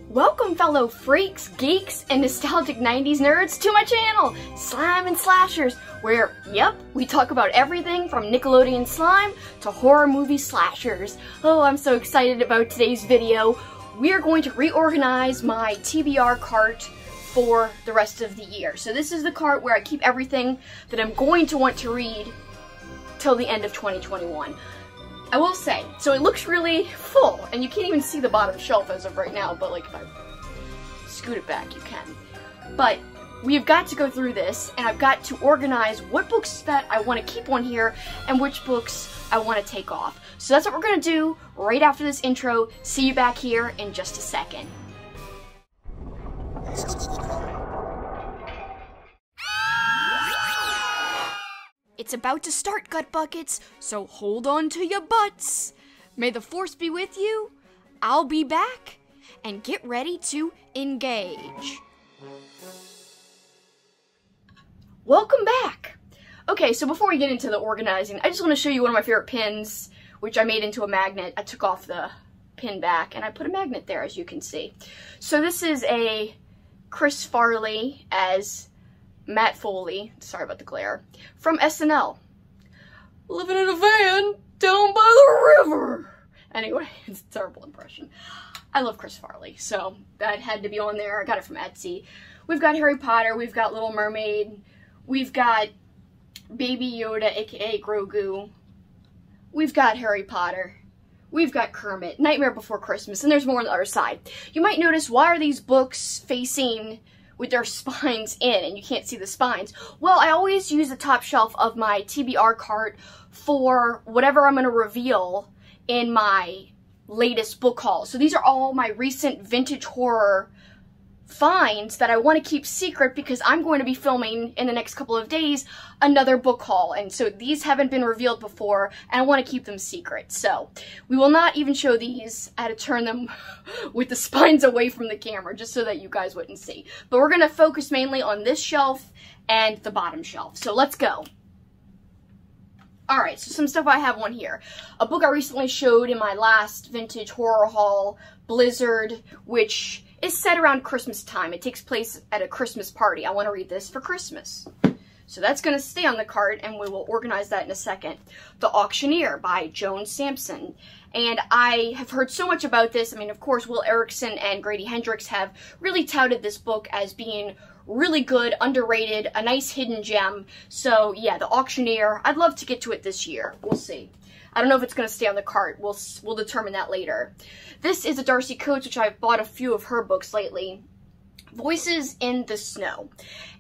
Welcome fellow freaks, geeks, and nostalgic 90s nerds to my channel, Slime and Slashers, where, yep, we talk about everything from Nickelodeon slime to horror movie slashers. Oh, I'm so excited about today's video. We are going to reorganize my TBR cart for the rest of the year. So this is the cart where I keep everything that I'm going to want to read till the end of 2021. I will say, so it looks really full, and you can't even see the bottom shelf as of right now, but like if I scoot it back, you can. But we've got to go through this, and I've got to organize what books that I want to keep on here, and which books I want to take off. So that's what we're going to do right after this intro. See you back here in just a second. It's about to start, Gut Buckets, so hold on to your butts. May the force be with you. I'll be back, and get ready to engage. Welcome back. Okay, so before we get into the organizing, I just want to show you one of my favorite pins, which I made into a magnet. I took off the pin back, and I put a magnet there, as you can see. So this is a Chris Farley as Matt Foley, sorry about the glare, from SNL. Living in a van down by the river. Anyway, it's a terrible impression. I love Chris Farley, so that had to be on there. I got it from Etsy. We've got Harry Potter, we've got Little Mermaid, we've got Baby Yoda, aka Grogu, we've got Harry Potter, we've got Kermit, Nightmare Before Christmas, and there's more on the other side. You might notice, why are these books facing with their spines in, and you can't see the spines? Well, I always use the top shelf of my TBR cart for whatever I'm going to reveal in my latest book haul. So these are all my recent vintage horror finds that I want to keep secret because I'm going to be filming in the next couple of days another book haul, and so these haven't been revealed before and I want to keep them secret. So we will not even show these. I had to turn them with the spines away from the camera just so that you guys wouldn't see, but we're going to focus mainly on this shelf and the bottom shelf. So let's go. Alright, so some stuff I have on here. A book I recently showed in my last vintage horror haul, Blizzard, which is set around Christmas time. It takes place at a Christmas party. I want to read this for Christmas. So that's going to stay on the cart, and we will organize that in a second. The Auctioneer by Joan Sampson. And I have heard so much about this. I mean, of course, Will Erickson and Grady Hendrix have really touted this book as being really good, underrated, a nice hidden gem. So yeah, The Auctioneer, I'd love to get to it this year. We'll see. I don't know if it's going to stay on the cart. We'll determine that later. This is a Darcy Coats, which I've bought a few of her books lately. Voices in the Snow.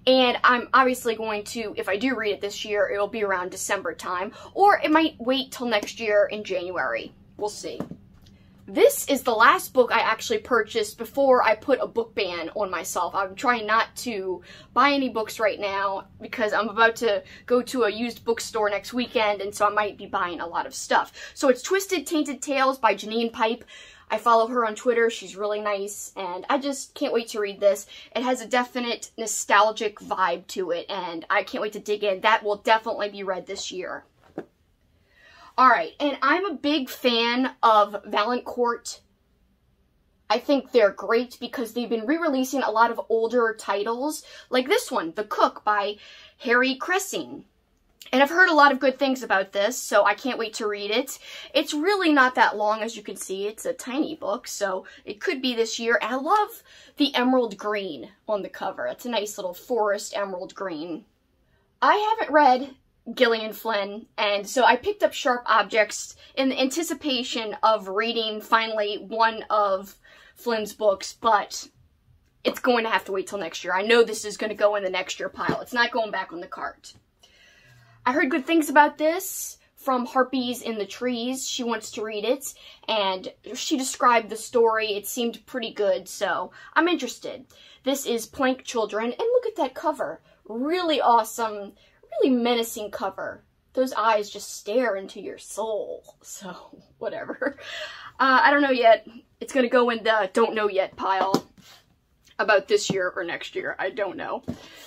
And I'm obviously going to, if I do read it this year, it'll be around December time, or it might wait till next year in January. We'll see. This is the last book I actually purchased before I put a book ban on myself. I'm trying not to buy any books right now because I'm about to go to a used bookstore next weekend, and so I might be buying a lot of stuff. So it's Twisted Tainted Tales by Janine Pipe. I follow her on Twitter. She's really nice, and I just can't wait to read this. It has a definite nostalgic vibe to it, and I can't wait to dig in. That will definitely be read this year. Alright, and I'm a big fan of Valancourt. I think they're great because they've been re-releasing a lot of older titles, like this one, The Cook by Harry Cressing. And I've heard a lot of good things about this, so I can't wait to read it. It's really not that long, as you can see. It's a tiny book, so it could be this year. And I love the emerald green on the cover. It's a nice little forest emerald green. I haven't read Gillian Flynn, and so I picked up Sharp Objects in the anticipation of reading finally one of Flynn's books, but it's going to have to wait till next year. I know this is going to go in the next year pile. It's not going back on the cart. I heard good things about this from Harpies in the Trees. She wants to read it, and she described the story. It seemed pretty good, so I'm interested. This is Plank Children, and look at that cover. Really awesome, really menacing cover. Those eyes just stare into your soul. So, whatever. I don't know yet. It's going to go in the don't know yet pile about this year or next year. I don't know.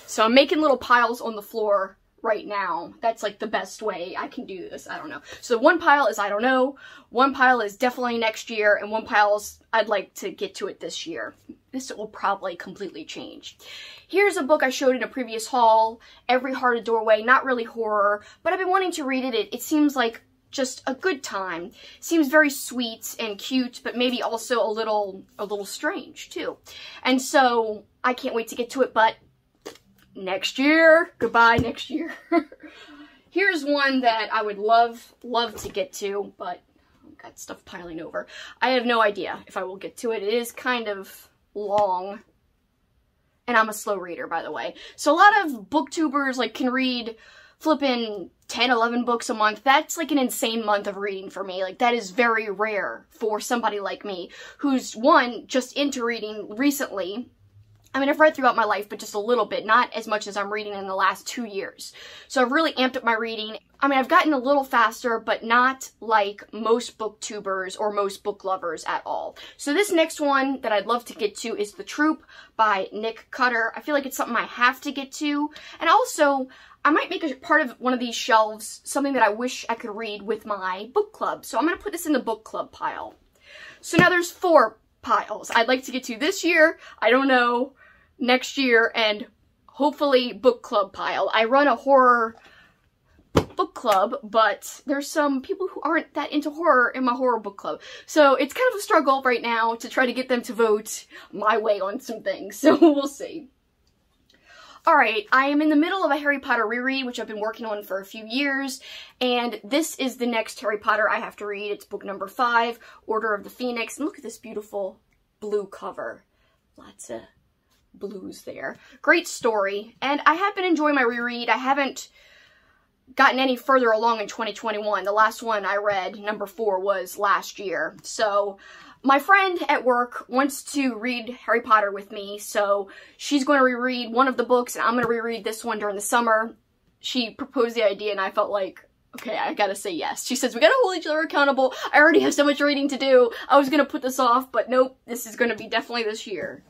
So I'm making little piles on the floor right now. That's like the best way I can do this. I don't know. So one pile is I don't know, one pile is definitely next year, and one pile is I'd like to get to it this year. This will probably completely change. Here's a book I showed in a previous haul, Every Heart a Doorway. Not really horror, but I've been wanting to read it. It seems like just a good time. Seems very sweet and cute, but maybe also a little strange too. And so I can't wait to get to it, but next year. Goodbye next year. Here's one that I would love to get to, but I've got stuff piling over. I have no idea if I will get to it. It is kind of long. And I'm a slow reader, by the way. So a lot of booktubers like can read flipping 10, 11 books a month. That's like an insane month of reading for me. Like that is very rare for somebody like me who's one, just into reading recently. I mean, I've read throughout my life, but just a little bit, not as much as I'm reading in the last 2 years. So I've really amped up my reading. I mean, I've gotten a little faster, but not like most booktubers or most book lovers at all. So this next one that I'd love to get to is The Troop by Nick Cutter. I feel like it's something I have to get to. And also, I might make a part of one of these shelves something that I wish I could read with my book club. So I'm going to put this in the book club pile. So now there's 4 piles I'd like to get to this year. I don't know. Next year, and hopefully book club pile. I run a horror book club, but there's some people who aren't that into horror in my horror book club. So it's kind of a struggle right now to try to get them to vote my way on some things. So we'll see. Alright, I am in the middle of a Harry Potter reread, which I've been working on for a few years, and this is the next Harry Potter I have to read. It's book number 5, Order of the Phoenix, and look at this beautiful blue cover. Lots of blues there. Great story, and I have been enjoying my reread. I haven't gotten any further along in 2021. The last one I read, number 4, was last year. So my friend at work wants to read Harry Potter with me, so she's going to reread one of the books, and I'm going to reread this one during the summer. She proposed the idea, and I felt like, okay, I gotta say yes. She says, we gotta hold each other accountable. I already have so much reading to do. I was gonna put this off, but nope, this is gonna be definitely this year.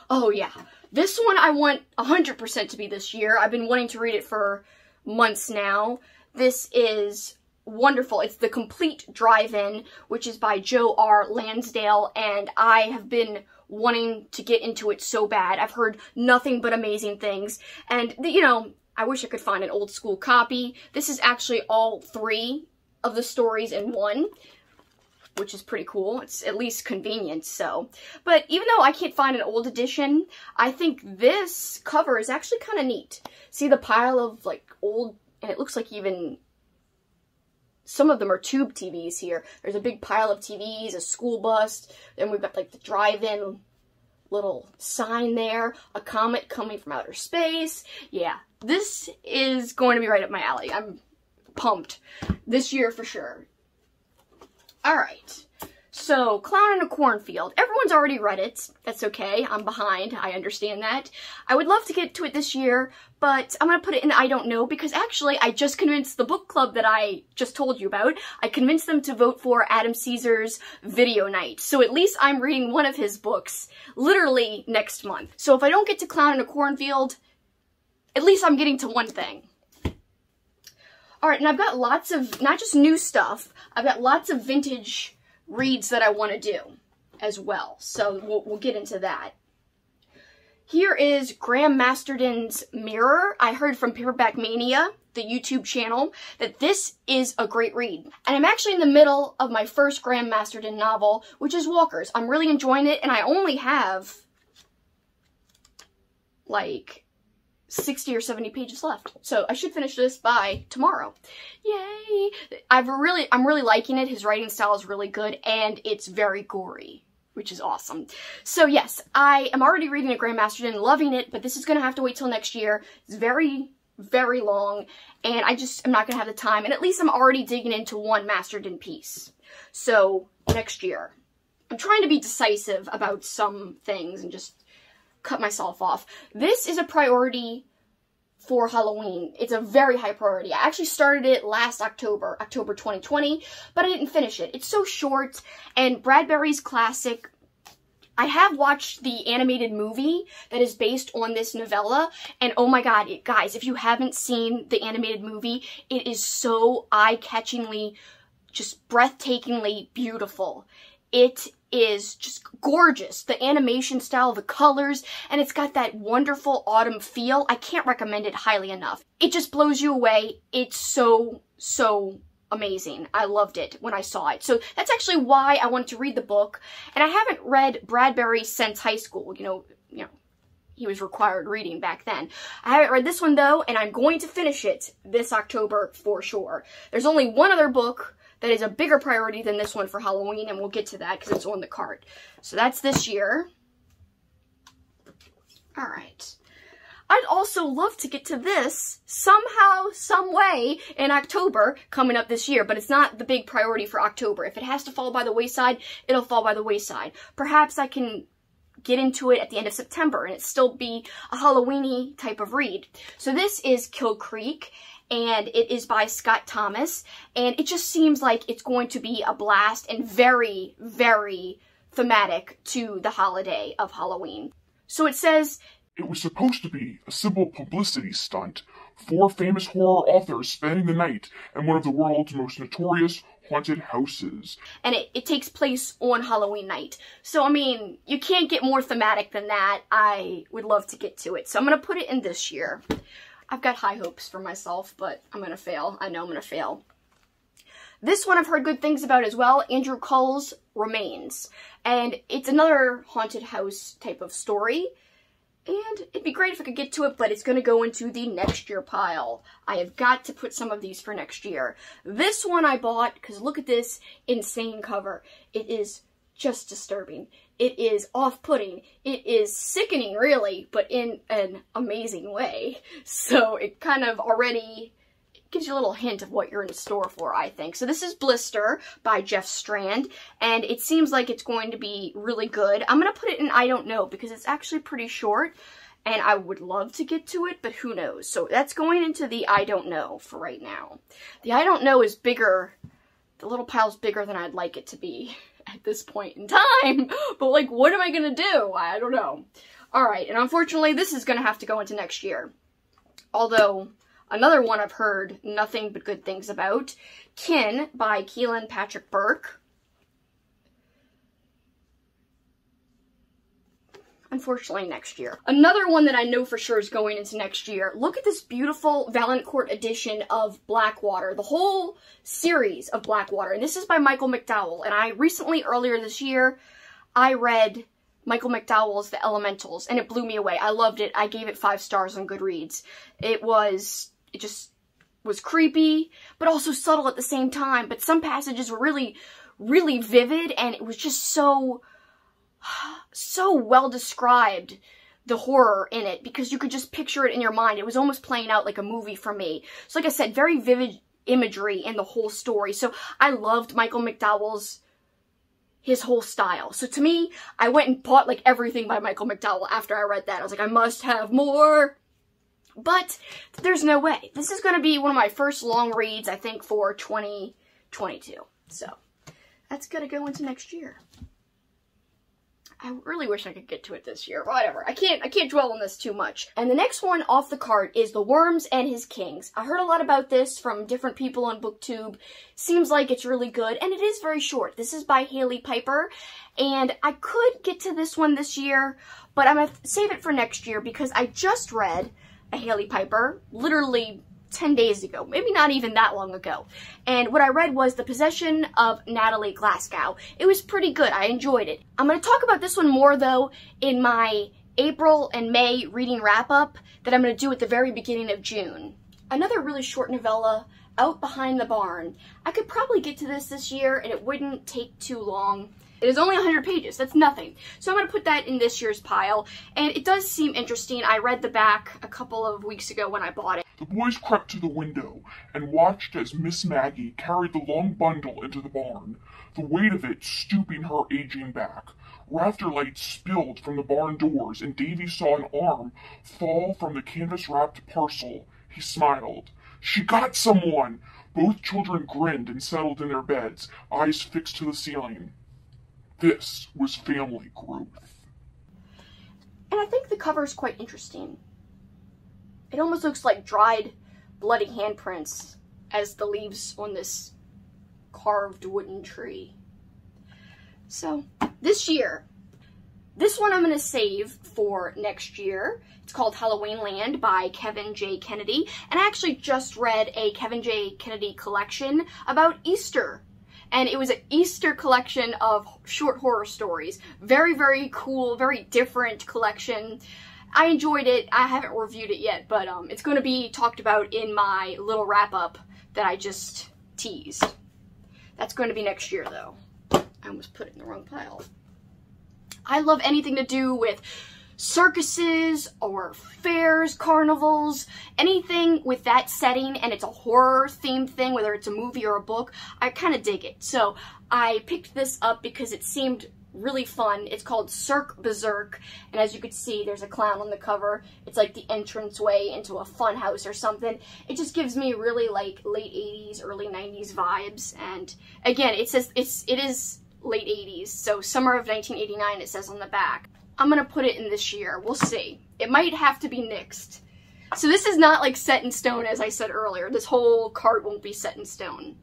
Oh yeah, this one I want 100% to be this year. I've been wanting to read it for months now. This is wonderful. It's The Complete Drive-In, which is by Joe R. Lansdale, and I have been wanting to get into it so bad. I've heard nothing but amazing things, and you know, I wish I could find an old school copy. This is actually all 3 of the stories in one, which is pretty cool. It's at least convenient, so. But even though I can't find an old edition, I think this cover is actually kind of neat. See the pile of, like, old, and it looks like even some of them are tube TVs here. There's a big pile of TVs, a school bus, then we've got, like, the drive-in little sign there, a comet coming from outer space. Yeah, this is going to be right up my alley. I'm pumped. This year for sure. Alright, so Clown in a Cornfield. Everyone's already read it. That's okay. I'm behind. I understand that. I would love to get to it this year, but I'm going to put it in I don't know, because actually I just convinced the book club that I just told you about. I convinced them to vote for Adam Caesar's video night. So at least I'm reading one of his books literally next month. So if I don't get to Clown in a Cornfield, at least I'm getting to one thing. Alright, and I've got lots of, not just new stuff, I've got lots of vintage reads that I want to do as well. So we'll get into that. Here is Graham Masterden's Mirror. I heard from Paperback Mania, the YouTube channel, that this is a great read. And I'm actually in the middle of my first Graham Masterden novel, which is Walkers. I'm really enjoying it, and I only have, like, 60 or 70 pages left. So I should finish this by tomorrow. Yay! I'm really liking it. His writing style is really good, and it's very gory, which is awesome. So yes, I am already reading a Graham Masterden, loving it, but this is going to have to wait till next year. It's very, very long, and I just am not going to have the time, and at least I'm already digging into one Masterden piece. So next year. I'm trying to be decisive about some things and just cut myself off. This is a priority for Halloween. It's a very high priority. I actually started it last October 2020, but I didn't finish it. It's so short, and Bradbury's classic I have watched the animated movie that is based on this novella, and oh my god, guys, if you haven't seen the animated movie, it is so eye-catchingly, just breathtakingly beautiful. It is just gorgeous. The animation style, the colors, and it's got that wonderful autumn feel. I can't recommend it highly enough. It just blows you away. It's so, so amazing. I loved it when I saw it. So that's actually why I wanted to read the book. And I haven't read Bradbury since high school. You know, he was required reading back then. I haven't read this one though, and I'm going to finish it this October for sure. There's only one other book that is a bigger priority than this one for Halloween, and we'll get to that because it's on the cart. So that's this year. All right. I'd also love to get to this somehow, some way in October coming up this year, but it's not the big priority for October. If it has to fall by the wayside, it'll fall by the wayside. Perhaps I can get into it at the end of September and it still be a Halloween-y type of read. So this is Kill Creek, and it is by Scott Thomas, and it just seems like it's going to be a blast and very, very thematic to the holiday of Halloween. So it says, it was supposed to be a simple publicity stunt. 4 famous horror authors spending the night in one of the world's most notorious haunted houses. And it takes place on Halloween night. So, I mean, you can't get more thematic than that. I would love to get to it. So I'm going to put it in this year. I've got high hopes for myself, but I'm going to fail. I know I'm going to fail. This one I've heard good things about as well, Andrew Cull's Remains. And it's another haunted house type of story. And it'd be great if I could get to it, but it's going to go into the next year pile. I have got to put some of these for next year. This one I bought, because look at this insane cover. It is just disturbing. It is off-putting. It is sickening, really, but in an amazing way. So it kind of already gives you a little hint of what you're in store for, I think. So this is Blister by Jeff Strand, and it seems like it's going to be really good. I'm going to put it in I Don't Know, because it's actually pretty short, and I would love to get to it, but who knows. So that's going into the I Don't Know for right now. The I Don't Know is bigger, the little pile's bigger than I'd like it to be at this point in time, but like, what am I going to do? I don't know. Alright, and unfortunately, this is going to have to go into next year. Although, another one I've heard nothing but good things about, Kin by Keelan Patrick Burke. Unfortunately, next year. Another one that I know for sure is going into next year. Look at this beautiful Valancourt edition of Blackwater. The whole series of Blackwater. And this is by Michael McDowell. And I recently, earlier this year, I read Michael McDowell's The Elementals. And it blew me away. I loved it. I gave it 5 stars on Goodreads. It just was creepy, but also subtle at the same time. But some passages were really, really vivid. And it was just so well described, the horror in it, because you could just picture it in your mind. It was almost playing out like a movie for me. So like I said, very vivid imagery in the whole story. So I loved Michael McDowell's, his whole style. So to me, I went and bought like everything by Michael McDowell after I read that. I was like, I must have more. But there's no way. This is going to be one of my first long reads, I think, for 2022. So that's going to go into next year. I really wish I could get to it this year. Whatever. I can't dwell on this too much. And the next one off the cart is The Worms and His Kings. I heard a lot about this from different people on BookTube. Seems like it's really good, and it is very short. This is by Haley Piper, and I could get to this one this year, but I'm going to save it for next year because I just read a Haley Piper, literally 10 days ago, maybe not even that long ago. And what I read was The Possession of Natalie Glasgow. It was pretty good. I enjoyed it. I'm going to talk about this one more, though, in my April and May reading wrap-up that I'm going to do at the very beginning of June. Another really short novella, Out Behind the Barn. I could probably get to this year, and it wouldn't take too long. It is only 100 pages. That's nothing. So I'm going to put that in this year's pile. And it does seem interesting. I read the back a couple of weeks ago when I bought it. The boys crept to the window and watched as Miss Maggie carried the long bundle into the barn, the weight of it stooping her aging back. Rafter lights spilled from the barn doors, and Davy saw an arm fall from the canvas-wrapped parcel. He smiled. She got someone! Both children grinned and settled in their beds, eyes fixed to the ceiling. This was family growth. And I think the cover is quite interesting. It almost looks like dried, bloody handprints as the leaves on this carved wooden tree. So, this year, this one I'm going to save for next year. It's called Halloween Land by Kevin J. Kennedy. And I actually just read a Kevin J. Kennedy collection about Easter. And it was an Easter collection of short horror stories. Very, very cool, very different collection. I enjoyed it. I haven't reviewed it yet, but it's going to be talked about in my little wrap-up that I just teased. That's going to be next year, though. I almost put it in the wrong pile. I love anything to do with circuses or fairs, carnivals, anything with that setting, and it's a horror themed thing, whether it's a movie or a book. I kind of dig it. So I picked this up because it seemed really fun. It's called Cirque Berserk, and as you can see, there's a clown on the cover. It's like the entranceway into a fun house or something. It just gives me really like late 80s, early 90s vibes. And again, it says it is late 80s, so summer of 1989 it says on the back. I'm gonna put it in this year. We'll see. It might have to be nixed. So this is not like set in stone, as I said earlier. This whole cart won't be set in stone.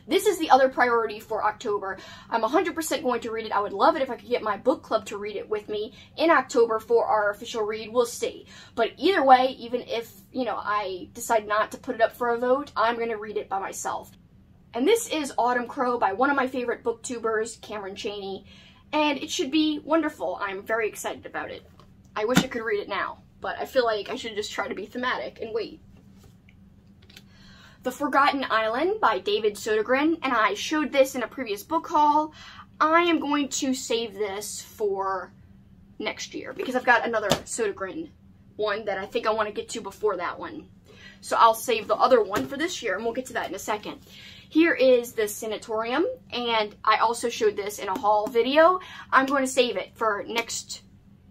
This is the other priority for October. I'm 100% going to read it. I would love it if I could get my book club to read it with me in October for our official read. We'll see. But either way, even if, you know, I decide not to put it up for a vote, I'm going to read it by myself. And this is Autumn Crow by one of my favorite booktubers, Cameron Chaney. And it should be wonderful. I'm very excited about it. I wish I could read it now, but I feel like I should just try to be thematic and wait. The Forgotten Island by David Sodergren, and I showed this in a previous book haul. I am going to save this for next year because I've got another Sodergren one that I think I want to get to before that one. So I'll save the other one for this year, and we'll get to that in a second. Here is the Sanatorium, and I also showed this in a haul video. I'm going to save it for next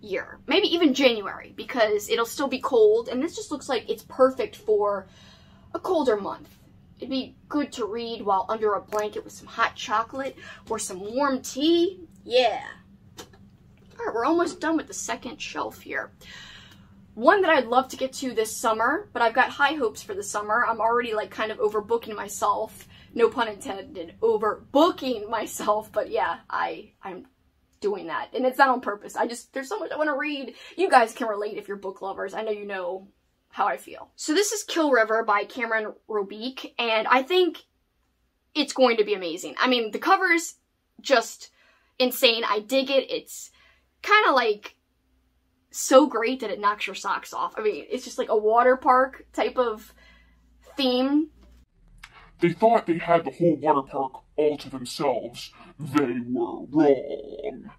year, maybe even January, because it'll still be cold, and this just looks like it's perfect for a colder month. It'd be good to read while under a blanket with some hot chocolate or some warm tea. Yeah. All right, we're almost done with the second shelf here. One that I'd love to get to this summer, but I've got high hopes for the summer. I'm already like kind of overbooking myself. No pun intended, overbooking myself, but yeah, I'm doing that. And it's not on purpose. There's so much I want to read. You guys can relate if you're book lovers. I know you know how I feel. So this is Kill River by Cameron Robique, and I think it's going to be amazing. I mean, the cover's just insane. I dig it. It's kind of like so great that it knocks your socks off. I mean, it's just like a water park type of theme. They thought they had the whole water park all to themselves. They were wrong.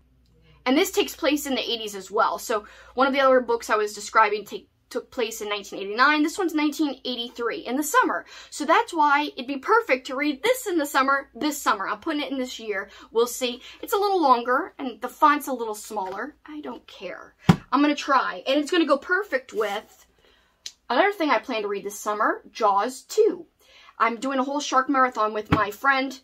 And this takes place in the 80s as well. So one of the other books I was describing took place in 1989. This one's 1983 in the summer. So that's why it'd be perfect to read this in the summer, this summer. I'm putting it in this year. We'll see. It's a little longer and the font's a little smaller. I don't care. I'm going to try. And it's going to go perfect with another thing I plan to read this summer, Jaws 2. I'm doing a whole shark marathon with my friend,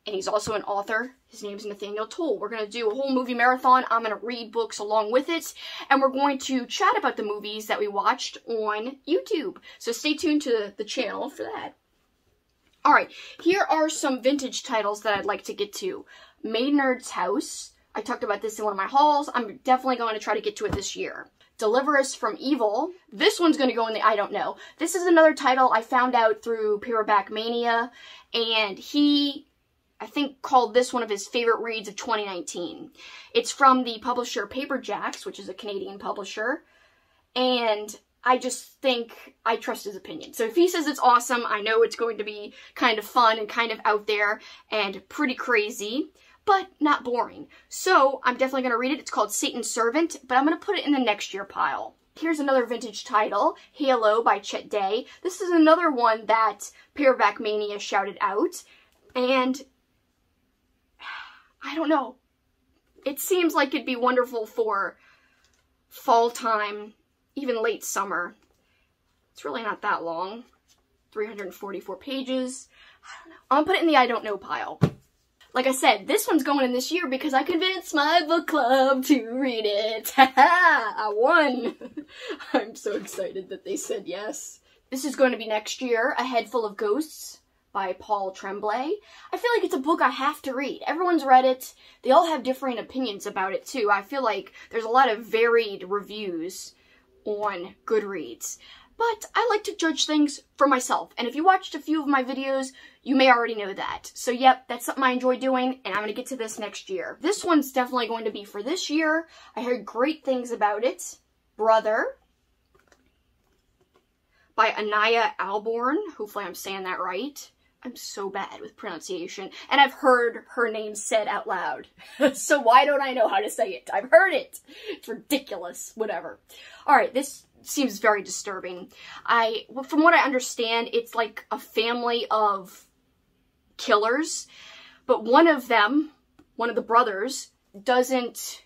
and he's also an author. His name's Nathaniel Toll. We're going to do a whole movie marathon. I'm going to read books along with it, and we're going to chat about the movies that we watched on YouTube. So stay tuned to the channel for that. Alright, here are some vintage titles that I'd like to get to. Maynard's House. I talked about this in one of my hauls. I'm definitely going to try to get to it this year. Deliver Us From Evil. This one's going to go in the I don't know. This is another title I found out through Paperback Mania, and he, I think, called this one of his favorite reads of 2019. It's from the publisher Paperbacks, which is a Canadian publisher, and I just think I trust his opinion. So if he says it's awesome, I know it's going to be kind of fun and kind of out there and pretty crazy, but not boring. So I'm definitely going to read it. It's called Satan's Servant, but I'm going to put it in the next year pile. Here's another vintage title, Halo by Chet Day. This is another one that Paperback Mania shouted out, and I don't know. It seems like it'd be wonderful for fall time, even late summer. It's really not that long. 344 pages. I don't know. I'm going to put it in the I don't know pile. Like I said, this one's going in this year because I convinced my book club to read it. I won. I'm so excited that they said yes. This is going to be next year, A Head Full of Ghosts by Paul Tremblay. I feel like it's a book I have to read. Everyone's read it. They all have differing opinions about it too. I feel like there's a lot of varied reviews on Goodreads. But I like to judge things for myself. And if you watched a few of my videos, you may already know that. So yep, that's something I enjoy doing, and I'm going to get to this next year. This one's definitely going to be for this year. I heard great things about it. Brother by Anaya Alborn. Hopefully I'm saying that right. I'm so bad with pronunciation. And I've heard her name said out loud. So why don't I know how to say it? I've heard it. It's ridiculous. Whatever. Alright, this seems very disturbing. From what I understand, it's like a family of killers, but one of the brothers, doesn't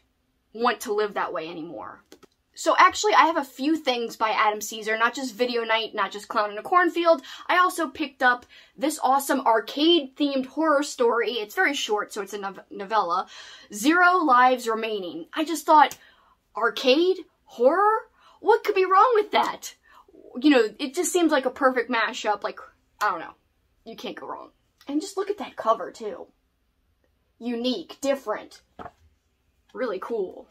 want to live that way anymore. So actually, I have a few things by Adam Caesar, not just Video Night, not just Clown in a Cornfield. I also picked up this awesome arcade-themed horror story. It's very short, so it's a novella. 0 Lives Remaining. I just thought, arcade? Horror? What could be wrong with that? You know, it just seems like a perfect mashup. Like, I don't know. You can't go wrong. And just look at that cover, too. Unique, different. Really cool.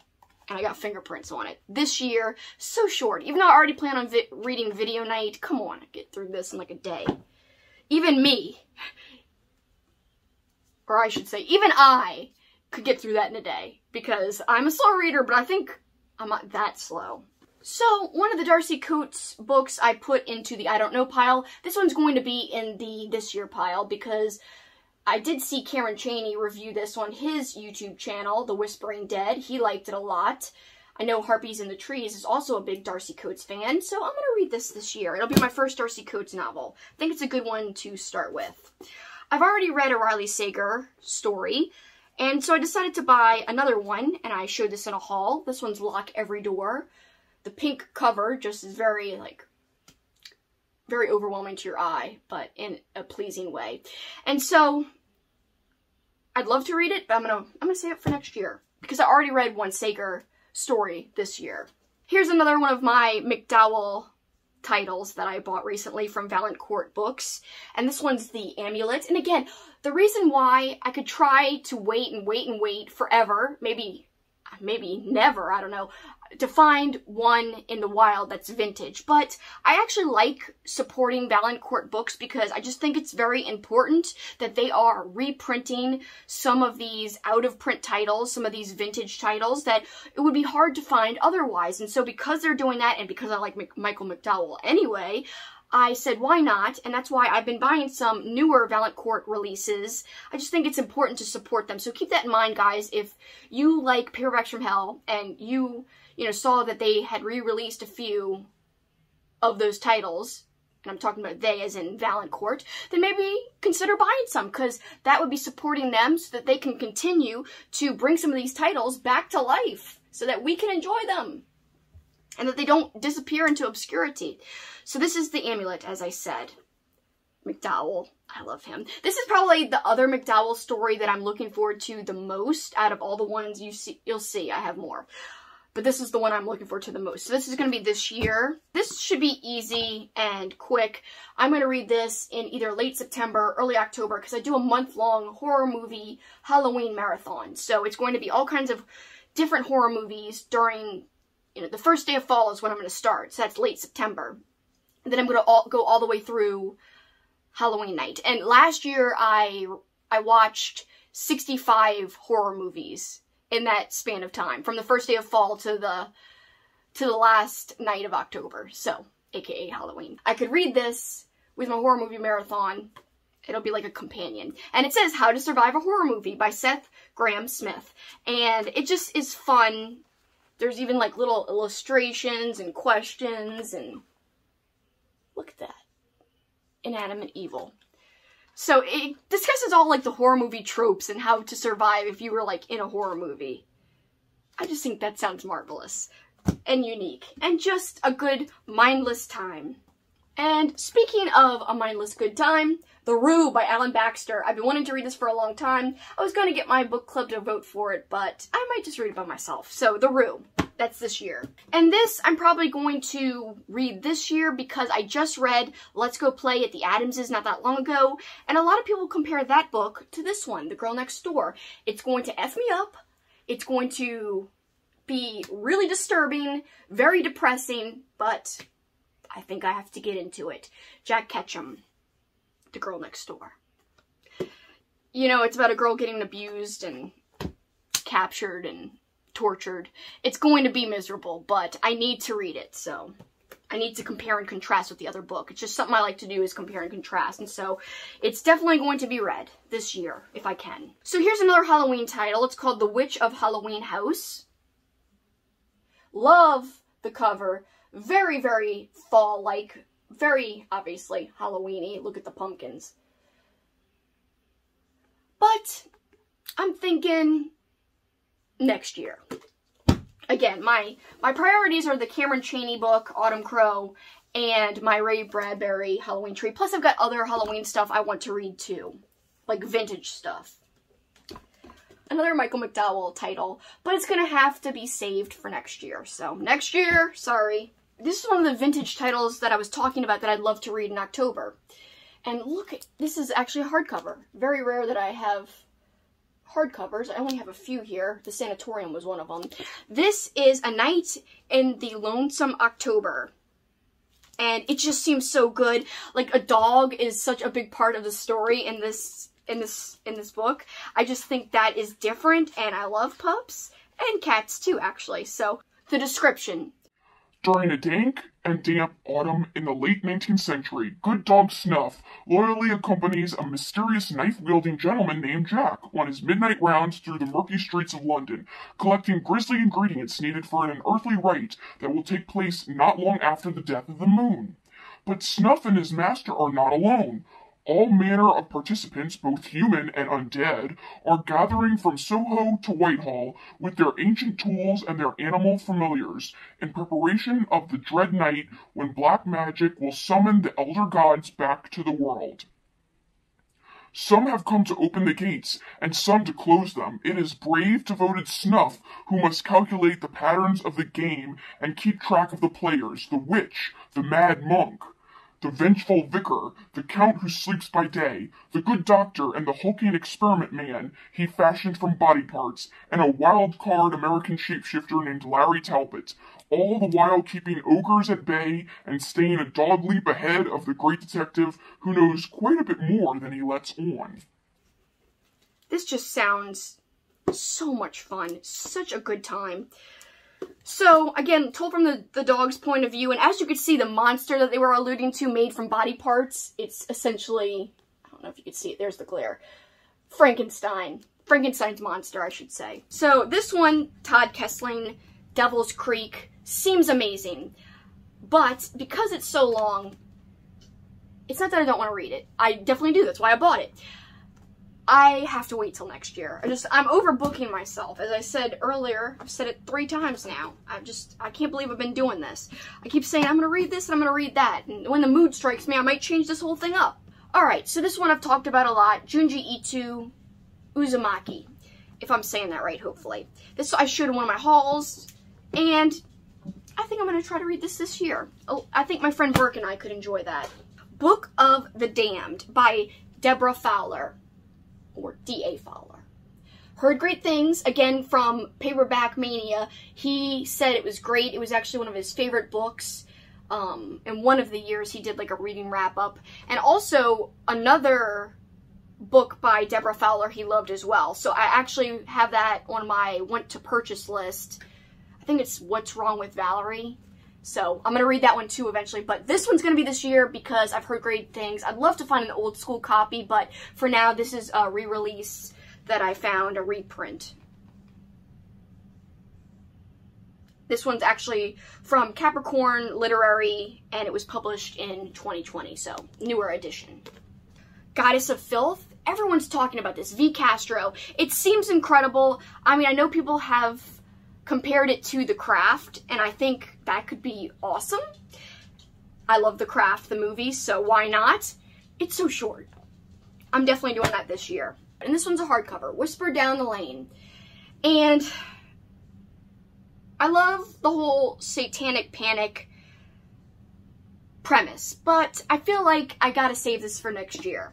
And I got fingerprints on it. This year, so short. Even though I already plan on reading Video Night, come on, get through this in like a day. Even me, or I should say, even I could get through that in a day. Because I'm a slow reader, but I think I'm not that slow. So, one of the Darcy Coats books I put into the I don't know pile. This one's going to be in the this year pile because I did see Cameron Chaney review this on his YouTube channel, The Whispering Dead. He liked it a lot. I know Harpies in the Trees is also a big Darcy Coats fan, so I'm going to read this year. It'll be my first Darcy Coats novel. I think it's a good one to start with. I've already read a Riley Sager story, and so I decided to buy another one, and I showed this in a haul. This one's Lock Every Door. The pink cover just is very, like, very overwhelming to your eye, but in a pleasing way. And so, I'd love to read it, but I'm gonna save it for next year. Because I already read one Sager story this year. Here's another one of my McDowell titles that I bought recently from Valancourt Books. And this one's The Amulet. And again, the reason why I could try to wait and wait and wait forever, maybe never, I don't know, to find one in the wild that's vintage. But I actually like supporting Valancourt Books because I just think it's very important that they are reprinting some of these out-of-print titles, some of these vintage titles that it would be hard to find otherwise. And so because they're doing that, and because I like Michael McDowell anyway, I said, why not? And that's why I've been buying some newer Valancourt releases. I just think it's important to support them. So keep that in mind, guys. If you like Paperbacks From Hell and you saw that they had re-released a few of those titles, and I'm talking about they as in Valancourt, then maybe consider buying some, because that would be supporting them so that they can continue to bring some of these titles back to life so that we can enjoy them and that they don't disappear into obscurity. So this is The Amulet, as I said. McDowell, I love him. This is probably the other McDowell story that I'm looking forward to the most out of all the ones you'll see. I have more. But this is the one I'm looking forward to the most. So this is going to be this year. This should be easy and quick. I'm going to read this in either late September, early October, because I do a month-long horror movie Halloween marathon. So it's going to be all kinds of different horror movies during, the first day of fall is when I'm going to start. So that's late September. And then I'm going to go all the way through Halloween night. And last year I watched 65 horror movies in that span of time, from the first day of fall to the last night of October, so aka Halloween. I could read this with my horror movie marathon. It'll be like a companion. And it says How to Survive a Horror Movie by Seth Grahame-Smith. And it just is fun. There's even like little illustrations and questions, and look at that. Inanimate evil. So it discusses all like the horror movie tropes and how to survive if you were like in a horror movie. I just think that sounds marvelous and unique and just a good mindless time. And speaking of a mindless good time, The Rue by Alan Baxter. I've been wanting to read this for a long time. I was going to get my book club to vote for it, but I might just read it by myself. So, The Rue. That's this year. And this, I'm probably going to read this year because I just read Let's Go Play at the Adamses not that long ago, and a lot of people compare that book to this one, The Girl Next Door. It's going to F me up. It's going to be really disturbing, very depressing, but I think I have to get into it. Jack Ketchum. The Girl Next Door. You know, it's about a girl getting abused and captured and tortured. It's going to be miserable, but I need to read it, so I need to compare and contrast with the other book. It's just something I like to do is compare and contrast, and so it's definitely going to be read this year, if I can. So here's another Halloween title. It's called The Witch of Halloween House. Love the cover. Very, very fall-like. Very, obviously, Halloween-y. Look at the pumpkins. But I'm thinking next year. Again, my priorities are the Cameron Chaney book, Autumn Crow, and my Ray Bradbury Halloween Tree. Plus, I've got other Halloween stuff I want to read, too. Like vintage stuff. Another Michael McDowell title. But it's going to have to be saved for next year. So, next year, sorry. This is one of the vintage titles that I was talking about that I'd love to read in October. And look, this is actually a hardcover. Very rare that I have hardcovers. I only have a few here. The Sanatorium was one of them. This is A Night in the Lonesome October. And it just seems so good. Like, a dog is such a big part of the story in this book. I just think that is different, and I love pups. And cats, too, actually. So, the description. During a dank and damp autumn in the late 19th century, good dog Snuff loyally accompanies a mysterious knife-wielding gentleman named Jack on his midnight rounds through the murky streets of London, collecting grisly ingredients needed for an unearthly rite that will take place not long after the death of the moon. But Snuff and his master are not alone. All manner of participants, both human and undead, are gathering from Soho to Whitehall with their ancient tools and their animal familiars, in preparation of the dread night when black magic will summon the elder gods back to the world. Some have come to open the gates, and some to close them. It is brave, devoted Snuff who must calculate the patterns of the game and keep track of the players, the witch, the mad monk, the vengeful vicar, the count who sleeps by day, the good doctor, and the hulking experiment man he fashioned from body parts, and a wild-card American shapeshifter named Larry Talbot, all the while keeping ogres at bay and staying a dog leap ahead of the great detective who knows quite a bit more than he lets on. This just sounds so much fun. Such a good time. So, again, told from the dog's point of view, and as you can see, the monster that they were alluding to made from body parts, it's essentially, I don't know if you can see it, there's the glare, Frankenstein. Frankenstein's monster, I should say. So, this one, Todd Kessling, Devil's Creek, seems amazing, but because it's so long, it's not that I don't want to read it. I definitely do, that's why I bought it. I have to wait till next year. I'm overbooking myself. As I said earlier, I've said it 3 times now. I can't believe I've been doing this. I keep saying I'm going to read this and I'm going to read that. And when the mood strikes me, I might change this whole thing up. Alright, so this one I've talked about a lot. Junji Ito Uzumaki. If I'm saying that right, hopefully. This I showed in one of my hauls. And I think I'm going to try to read this year. Oh, I think my friend Burke and I could enjoy that. Book of the Damned by Deborah Fowler. Or D.A. Fowler. Heard great things, again, from Paperback Mania. He said it was great. It was actually one of his favorite books. In one of the years, he did like a reading wrap-up. And also, another book by Deborah Fowler he loved as well. So I actually have that on my want-to-purchase list. I think it's What's Wrong with Valerie. So I'm going to read that one too eventually, but this one's going to be this year because I've heard great things. I'd love to find an old school copy, but for now this is a re-release that I found, a reprint. This one's actually from Capricorn Literary, and it was published in 2020, so newer edition. Goddess of Filth. Everyone's talking about this. V. Castro. It seems incredible. I mean, I know people have compared it to The Craft, and I think that could be awesome. I love The Craft, the movie, so why not? It's so short. I'm definitely doing that this year. And this one's a hardcover, Whisper Down the Lane. And I love the whole satanic panic premise, but I feel like I gotta save this for next year.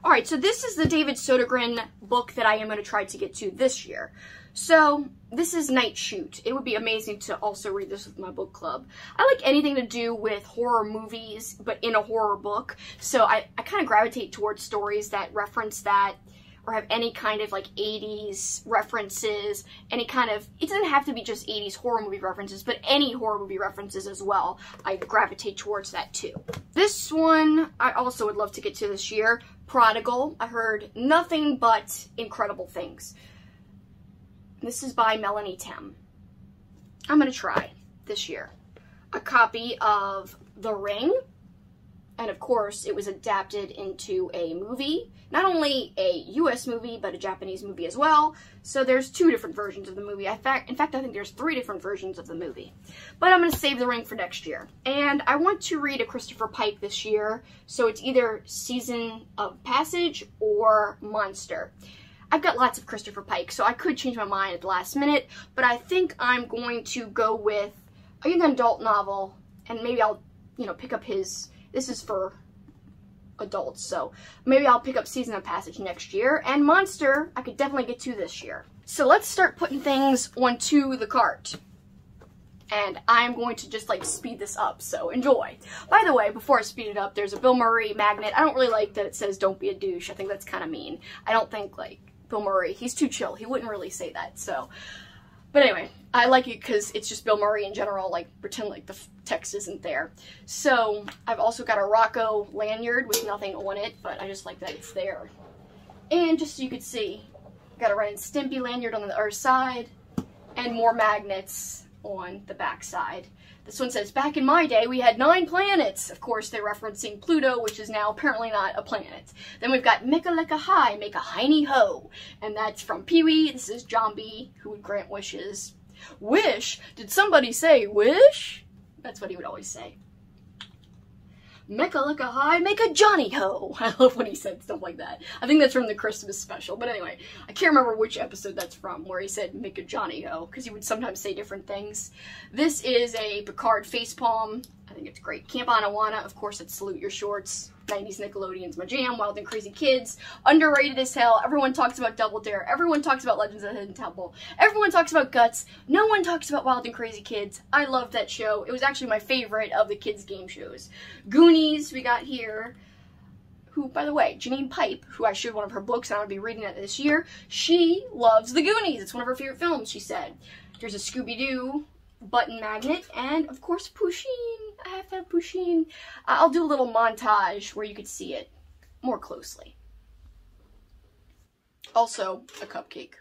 Alright, so this is the David Sodergren book that I am going to try to get to this year. So, this is Night Shoot. It would be amazing to also read this with my book club. I like anything to do with horror movies, but in a horror book. So I kind of gravitate towards stories that reference that, or have any kind of like 80s references, any kind of, it doesn't have to be just 80s horror movie references, but any horror movie references as well. I gravitate towards that too. This one I also would love to get to this year. Prodigal. I heard nothing but incredible things. This is by Melanie Tem. I'm going to try this year. A copy of The Ring. And of course, it was adapted into a movie. Not only a US movie, but a Japanese movie as well. So there's 2 different versions of the movie. In fact, I think there's 3 different versions of the movie. But I'm going to save The Ring for next year. And I want to read a Christopher Pike this year. So it's either Season of Passage or Monster. I've got lots of Christopher Pike, so I could change my mind at the last minute. But I think I'm going to go with a young adult novel. And maybe I'll, pick up his... This is for adults, so maybe I'll pick up Season of Passage next year. And Monster, I could definitely get to this year. So let's start putting things onto the cart. And I'm going to just, speed this up, so enjoy. By the way, before I speed it up, there's a Bill Murray magnet. I don't really like that it says, don't be a douche. I think that's kind of mean. I don't think, Bill Murray, he's too chill. He wouldn't really say that, so... But anyway, I like it because it's just Bill Murray in general, pretend like the text isn't there. So, I've also got a Rocco lanyard with nothing on it, but I just like that it's there. And just so you could see, got a Ren and Stimpy lanyard on the other side, and more magnets on the back side. This one says, back in my day, we had 9 planets. Of course, they're referencing Pluto, which is now apparently not a planet. Then we've got Mecca Lecca High, make a hiney ho. And that's from Pee-wee. This is John B., who would grant wishes. Wish? Did somebody say wish? That's what he would always say. Mecca Lecca High, make a Johnny ho. I love when he said stuff like that. I think that's from the Christmas special. But anyway, I can't remember which episode that's from, where he said make a Johnny ho, because he would sometimes say different things. This is a Picard facepalm. I think it's great. Camp Anawana, of course, it's Salute Your Shorts. 90s Nickelodeon's my jam. Wild and Crazy Kids. Underrated as hell. Everyone talks about Double Dare. Everyone talks about Legends of the Hidden Temple. Everyone talks about Guts. No one talks about Wild and Crazy Kids. I love that show. It was actually my favorite of the kids' game shows. Goonies, we got here. Who, by the way, Janine Pipe, who I showed one of her books, and I'm going to be reading that this year, she loves the Goonies. It's one of her favorite films, she said. There's a Scooby-Doo button magnet, and of course Pusheen. I have to have Pusheen. I'll do a little montage where you could see it more closely. Also, a cupcake.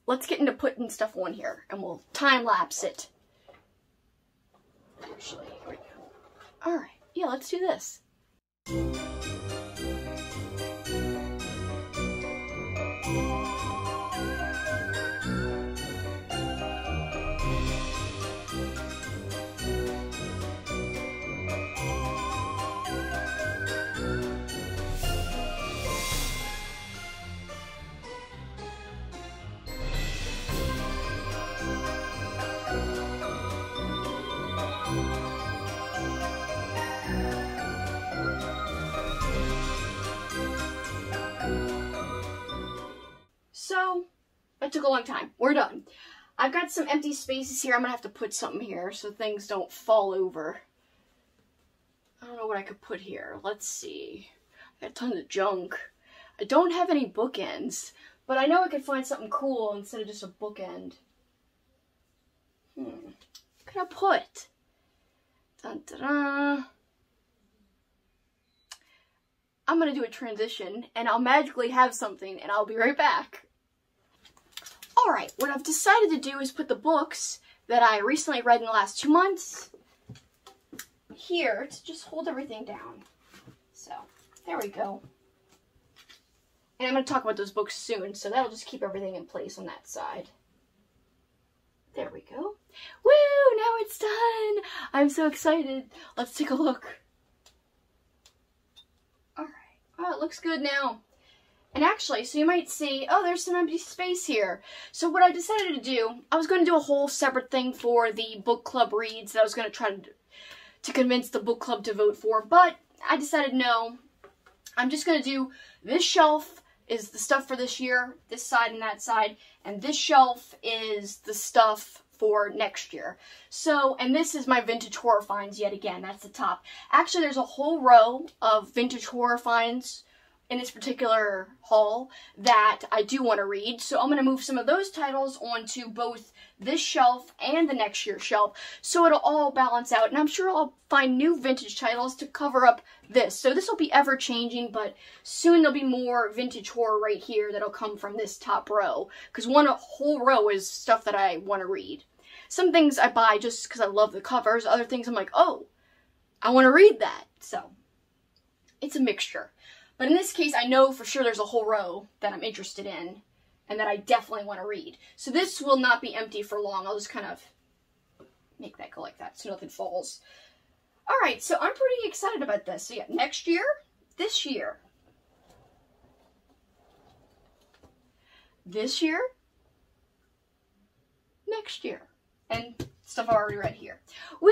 Let's get into putting stuff on here, and we'll time-lapse it. Actually, here we go. Alright, yeah, let's do this. So, that took a long time. We're done. I've got some empty spaces here. I'm going to have to put something here so things don't fall over. I don't know what I could put here. Let's see. I got tons of junk. I don't have any bookends, but I know I could find something cool instead of just a bookend. What can I put? Dun, dun, dun. I'm going to do a transition, and I'll magically have something, and I'll be right back. Alright, what I've decided to do is put the books that I recently read in the last 2 months here to just hold everything down. So, there we go. And I'm going to talk about those books soon, so that'll just keep everything in place on that side. There we go. Woo! Now it's done! I'm so excited. Let's take a look. Oh, it looks good now. And actually, so you might see, oh, there's some empty space here. So what I decided to do, I was going to do a whole separate thing for the book club reads that I was going to try to convince the book club to vote for, but I decided no. I'm just going to do this shelf is the stuff for this year, this side and that side, and this shelf is the stuff for next year. So, and this is my vintage horror finds yet again, that's the top. Actually, there's a whole row of vintage horror finds in this particular haul that I do want to read. So I'm going to move some of those titles onto both this shelf and the next year's shelf so it'll all balance out. And I'm sure I'll find new vintage titles to cover up this. So this will be ever changing, but soon there'll be more vintage horror right here that'll come from this top row. Because one whole row is stuff that I want to read. Some things I buy just because I love the covers. Other things I'm like, oh, I want to read that. So it's a mixture. But in this case, I know for sure there's a whole row that I'm interested in and that I definitely want to read. So this will not be empty for long. I'll just kind of make that go like that so nothing falls. Alright, so I'm pretty excited about this. So yeah, next year, this year, this year, next year, and stuff I already read here. Woo!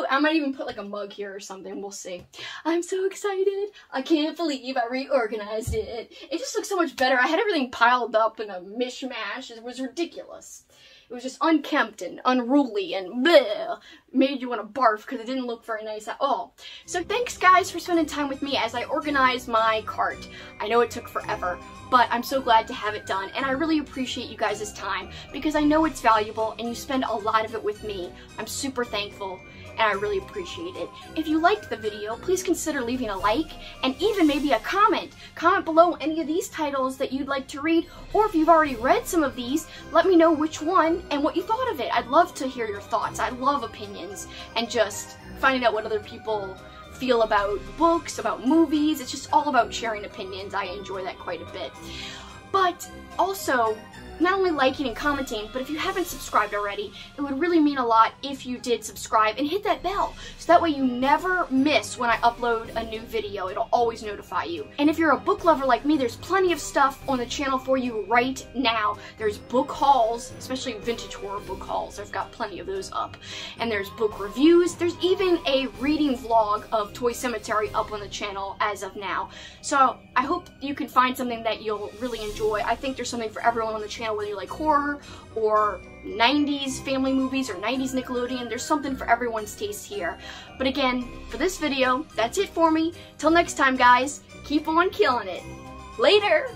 I might even put like a mug here or something. We'll see. I'm so excited. I can't believe I reorganized it. It just looks so much better. I had everything piled up in a mishmash. It was ridiculous. It was just unkempt and unruly and bleh. Made you want to barf because it didn't look very nice at all. So thanks guys for spending time with me as I organized my cart. I know it took forever, but I'm so glad to have it done, and I really appreciate you guys' time because I know it's valuable and you spend a lot of it with me. I'm super thankful and I really appreciate it. If you liked the video, please consider leaving a like and even maybe a comment. Comment below any of these titles that you'd like to read, or if you've already read some of these, let me know which one and what you thought of it. I'd love to hear your thoughts. I love opinions and just finding out what other people feel about books, about movies. It's just all about sharing opinions. I enjoy that quite a bit. But also, not only liking and commenting, but if you haven't subscribed already, it would really mean a lot if you did subscribe and hit that bell, so that way you never miss when I upload a new video. It'll always notify you. And if you're a book lover like me, there's plenty of stuff on the channel for you right now. There's book hauls, especially vintage horror book hauls. I've got plenty of those up. And there's book reviews. There's even a reading vlog of Toy Cemetery up on the channel as of now. So I hope you can find something that you'll really enjoy. I think there's something for everyone on the channel, whether you like horror or 90s family movies or 90s Nickelodeon. There's something for everyone's taste here. But again, for this video, that's it for me. Till next time, guys, keep on killing it. Later!